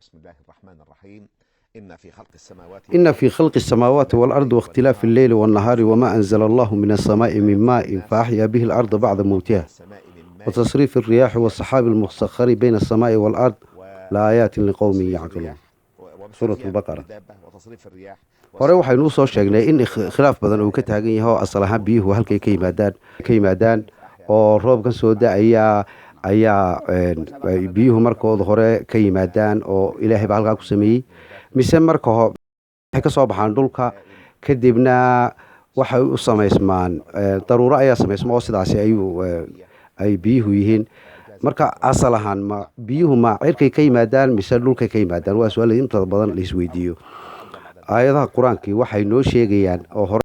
بسم الله الرحمن الرحيم إن في خلق السماوات والأرض واختلاف الليل والنهار وما أنزل الله من السماء من ماء فأحيا به الأرض بعد موتها وتصريف الرياح والسحاب المسخر بين السماء والأرض لآيات لقوم يعقلون. سورة البقرة. hore waxaynu u soo sheegnay in khilaaf badan uu ka taagan yahay oo asal ahaan biyuhu halkay ka yimaadaan oo roobkan soo da'aya ayaa biyuhu markooda hore ka yimaadaan oo ilaahay baa halkaa ku sameeyey mise marka hore waxay ka soo baxaan dhulka kadibna waxay u samaysmaan daruuro ayaa samaysma oo sidaasi ay biyuhu yihiin marka asal ahaan ma biyuhu ma cirkay ka yimaadaan mise dhulkay ka yimaadaan waa su'aal inta badan la isweydiiyo. aayadaha qur-aankii waxay noo sheegayaan oo hore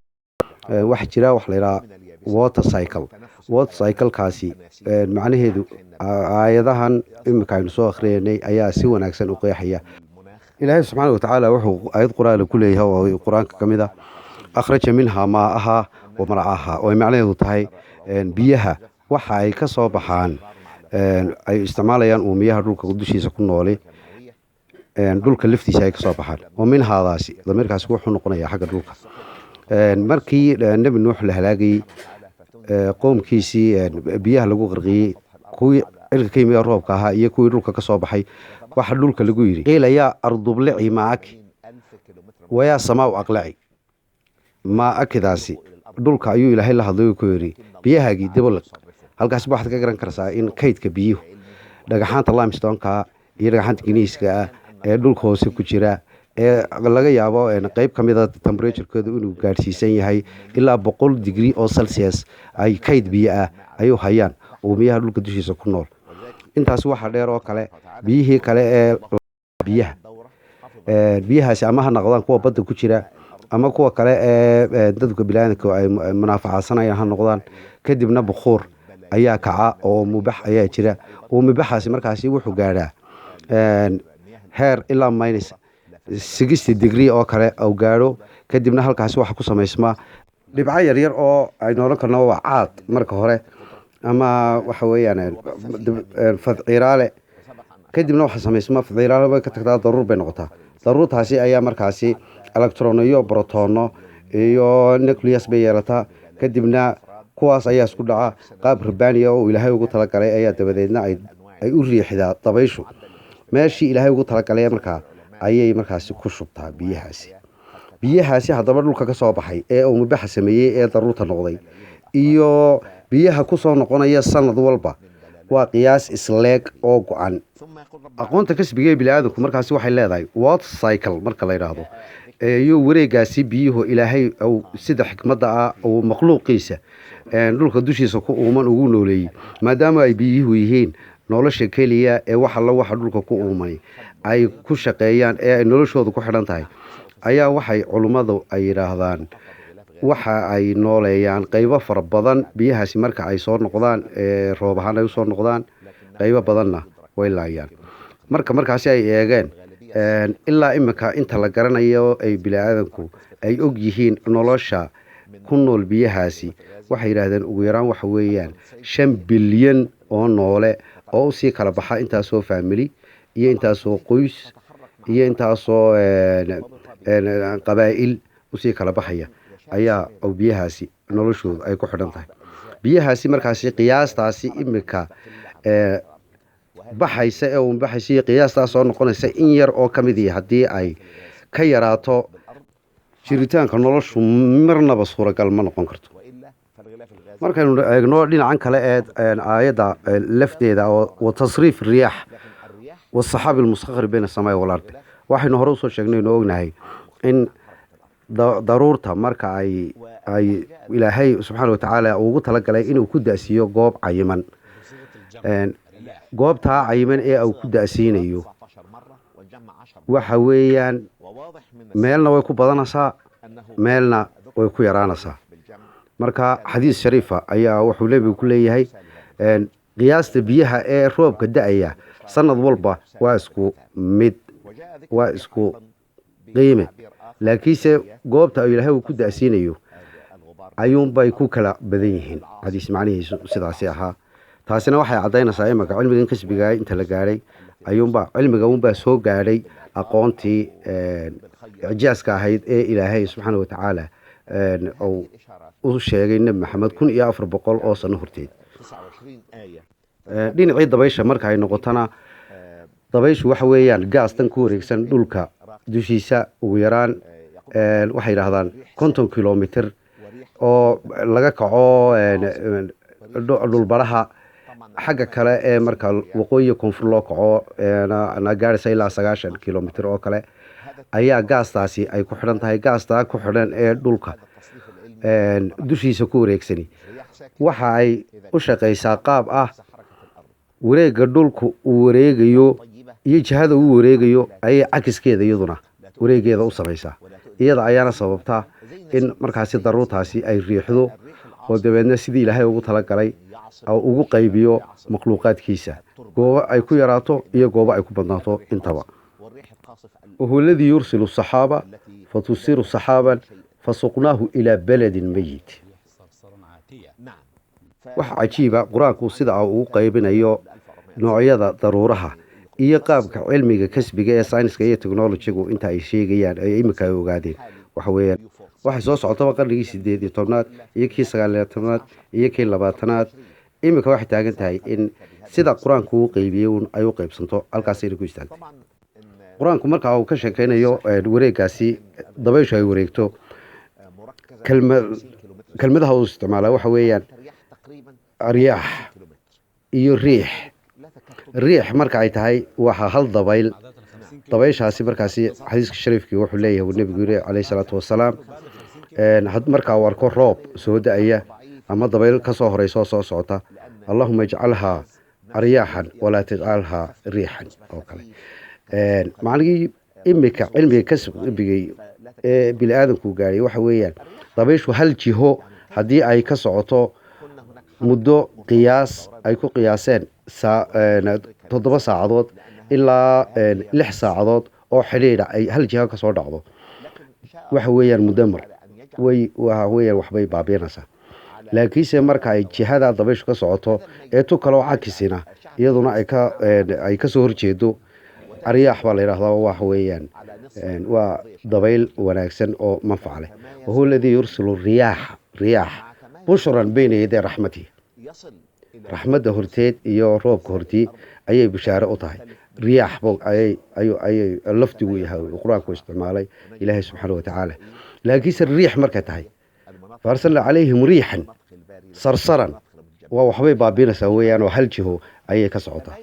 wax jira wax la yidhaha water cyclekaasi macnaheedu aayadahan iminka aynu soo akhriyanay ayaa si wanaagsan u qeexaya. ilaahay subxaana watacaala wuxuu aayad qur-aan ku leeyahay oo qur-aanka ka mid ah akhraja minhaa maa'ahaa wa marcaahaa oo ay macnaheedu tahay biyaha waxa ay ka soo baxaan ay isticmaalayaan uumiyaha dhulka dushiisa ku nooli dhulka laftiisa ay ka soo baxaan oo minhaadaasi dameerkaasi wuxuu noqonayaa xagga dhulka. markii nebi nuux la halaagayey qoomkiisii biyaha lagu qarqiyey kuwii cirka ka yimid roobka ahaa iyo kuwii dhulka ka soo baxay waxa dhulka lagu yidhi qiila yaa ardublici maaki wayaa samaau aqlaci maakidaasi dhulka ayuu ilaahay la hadlay ku yidhi biyahaagii dabolaq. halkaasi waxaad ka garan kartaa in kaydka biyuhu dhagaxaanta limestoneka iyo dhagaxaanta giniiska ah ee dhulka hoose ku jira ee laga yaabo qayb ka mid a temperaturekooda inuu gaadhsiisan yahay ilaa 100 degree oo celsius ay kayd biyo ah ayuu hayaan uumiyaha dhulka dushiisa ku nool. intaas waxaa dheer oo kale biyihii kale ee biyahaasi ama ha noqdaan kuwa badda ku jira ama kuwa kale ee dadka bilaadanka ay munaafacaadsanayaan ha noqdaan kadibna bukuur ayaa kaca oo mubax ayaa jira oo mubaxaasi markaasi wuxuu gaadhaa heer ilaa minus 60 degree oo kale oo gaadho kadibna halkaasi waxa ku samaysmaa dhibco yaryar oo ay noolan karno waa caad marka hore ama waxa weeyaan fadciiraale kadibna waxa samaysmaa fadciiraale way ka tagtaa daruur bay noqotaa. daruurtaasi ayaa markaasi electron iyo proton iyo nucleus bay yeelataa kadibna kuwaas ayaa isku dhaca qaab rabbaaniya oo ilaahay ugu talagalay ayaa dabadeedna ay u riixdaa dabayshu meeshii ilaahay ugu talagalay markaa ayay markaasi ku shubtaa biyahaasi haddaba dhulka ka soo baxay ee uu mubaxa sameeyey ee daruurta noqday iyo biyaha ku soo noqonaya sanad walba waa qiyaas isleeg oo go-an. aqoonta kasbiga ee bini'aadamku markaasi waxay leedahay water cycle marka la yidhaahdo iyo wareegaasi biyuhu ilaahay sida xikmadda ah uu makhluuqiisa dhulka dushiisa ku uuman ugu nooleeyey maadaama ay biyuhu yihiin nolosha keliya ee waxa dhulka ku uumay ay ku shaqeeyaan ee ay noloshooda ku xidhan tahay ayaa waxay culummadu ay yidhaahdaan waxa ay nooleeyaan qaybo fara badan biyahaasi marka ay soo noqdaan roob ahaan ay usoo noqdaan qaybo badanna way laayaan. markaasi ay eegeen ilaa iminka inta la garanayo ay bini'aadanku ay og yihiin nolosha ku nool biyahaasi waxay yidhaahdeen ugu yaraan waxa weeyaan 5 bilyan oo noole oo usii kala baxa intaasoo faamili iyo intaasoo qoys iyo intaasoo qabaa'il usii kala baxaya ayaa biyahaasi noloshooda ay ku xidhan tahay. biyahaasi markaasi qiyaastaasi iminka baxaysa ee baxaysa iyo qiyaastaas soo noqonaysa in yar oo ka mid ah haddii ay ka yaraato jiritaanka noloshu marnaba suuragal ma noqon karto. markaynu eegno dhinacan kale ee aayadda lafteeda oo tasriif riyaax والسحاب المسخر بين السماء والأرض waxaynu hore u soo sheegnay inuu ognahay in daruurta marka ay ilaahay subxaanahu wa tacaala ugu talagalay inuu ku daasiyo goob cayiman goobtaa cayiman ee uu ku daasiinayo waxa weeyaan meelna way ku badanaysaa meelna way ku yaraanaysaa. marka xadiis shariifa ayaa wuxuu nebigu ku leeyahay qiyaasta biyaha ee roobka da'aya sanad walba waa isku mid waa isku qiime laakiinse goobta ilaahay uu ku daasiinayo ayuunbay ku kala badan yihiin. xadiis macnihiisu sidaasi ahaa. taasina waxay caddaynaysaa imaka cilmigan kasbiga inta la gaadhay ayuunbaa cilmiga unbaa soo gaadhay aqoontii icjaaska ahayd ee ilaahay subxaana watacaala uu u sheegay nebi maxamed 1400 oo sano horteed. dhinacii dabaysha marka ay noqotona dabayshu waxa weeyaan gaas tan ku wareegsan dhulka dushiisa ugu yaraan waxay yidhaahdaan 50 kilomitir oo laga kaco dhulbaraha xagga kale ee marka waqooyi koonfur loo kaco na gaaraysa ilaa 90 kilomitir oo kale ayaa gaastaasi ay ku xidhan tahay. gaastaa ku xidhan ee dhulka dushiisa ku wareegsani waxa ay u shaqaysaa qaab ah wareegga dhulku uu wareegayo iyo jihada uu wareegayo ayay cakiskeeda iyaduna wareegeeda u samaysaa. iyada ayaana sababtaa in markaasi daruurtaasi ay riixdo oo dabeedna sidii ilaahay ugu talagalay ugu qaybiyo makhluuqaadkiisa goobo ay ku yaraato iyo goobo ay ku badnaato intaba. وهو الذي يرسل الصحابة فتصير صحابا فسقناه إلى بلد ميت. waxa cajiiba quraanku sida uu qaybinayo noocyada daruuraha iyo qaabka cilmiga kasbiga ee sayniska iyo technology-gu inta ay sheegayaan ay imika ogaadeen waxa weeyaan waxa soo socotaba qarnigii 18aad iyo kii 19aad iyo kii 20aad imika waxa taagan tahay in sida quraanku uu qaybiyo ay u qaybsanto halkaas ay ku istaagtay. quraanku marka uu ka sheekaynayo wareegaasi dabayshu ay wareegto kelmadaha uu isticmaala waxa weeyaan riyaax iyo riix marka ay tahay waxa hal dabayshaasi markaasi xadiiska shariifkii wuxuu leeyahay nabigu alayhi salaatu wasalaam had marka uu arko roob soo daaya ama dabayl ka soo horeyso soo socota allahumma ij'alha riyaahan wala taj'alha riixan oo kale. macnihii imika cilmiga kasbiga ee bini'aadamku gaaray waxa weeyaan dabayshu hal jiho haddii ay ka socoto muddo qiyaas ay ku qiyaaseen 7 saacadood ilaa 6 saacadood oo xidhiidha ay hal jiho ka soo dhacdo waxa weeyaan mudamar waxa weeyaan waxbay baabiinaysaa. laakiinse marka ay jihada dabayshu ka socoto ee tu kale oo cakisina iyaduna ay ka soo horjeedo ariyaax baa la yiraahdaa waxa weeyaan waa dabayl wanaagsan oo manfac leh. وهو الذي يرسل الرياح بشرا بين يدي رحمته. رحمته horteed iyo roobka hortii ayay bishaaro u tahay. riyaax ay laftigu yahay quraanku isticmaalay ilaahay subxaanahu wa ta'ala. laakiin riix marka tahay farsalna calayhim riixan sarsaran waa waxbay baabiinaysaa weeyaan oo hal jiho ayay ka socotaa.